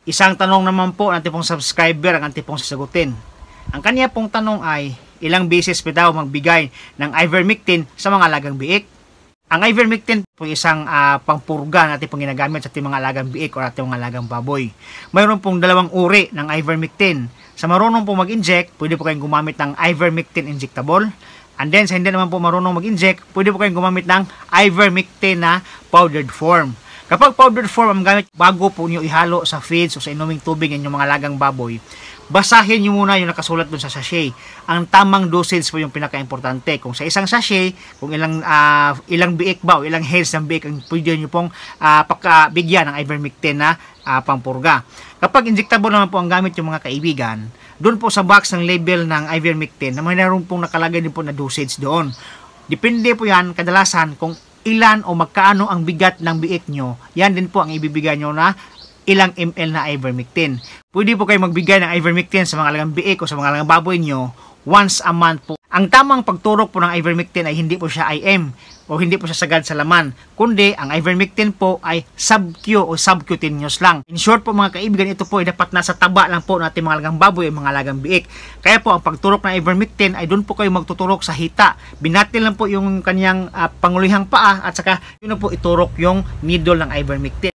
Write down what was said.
Isang tanong naman po ng tipong subscriber ang ating pong sasagutin. Ang kanya pong tanong ay, ilang beses pa daw magbigay ng ivermectin sa mga alagang biik? Ang ivermectin po isang pangpurga na ating pong ginagamit sa ating mga alagang biik o ating mga alagang baboy. Mayroon pong dalawang uri ng ivermectin. Sa marunong po mag-inject, pwede po kayong gumamit ng ivermectin injectable. And then, sa hindi naman po marunong mag-inject, pwede po kayong gumamit ng ivermectin na powdered form. Kapag powdered form ang gamit, bago po nyo ihalo sa feeds o sa inuming tubig ng inyong mga alagang baboy, basahin nyo muna yung nakasulat dun sa sachet. Ang tamang dosage po yung pinaka-importante. Kung sa isang sachet, kung ilang biik ba o ilang heads ng biik ang pwede nyo pong bigyan ng ivermectin na pampurga. Kapag injectable naman po ang gamit yung mga kaibigan, doon po sa box ng label ng ivermectin na mayroon pong nakalagay din po na dosage doon. Depende po yan kadalasan kung ilan o magkaano ang bigat ng biik nyo, yan din po ang ibibigay nyo na ilang ml na ivermectin. Pwede po kayo magbigay ng ivermectin sa mga alagang biik o sa mga alagang baboy nyo once a month po. Ang tamang pagturok po ng ivermectin ay hindi po siya IM o hindi po siya sagad sa laman, kundi ang ivermectin po ay sub-Q o subcutaneous lang. In short po mga kaibigan, ito po ay dapat nasa taba lang po natin mga alagang baboy o mga alagang biik. Kaya po ang pagturok ng ivermectin ay doon po kayo magtuturok sa hita. Binatil lang po yung kanyang pangulihang paa at saka yun na po iturok yung needle ng ivermectin.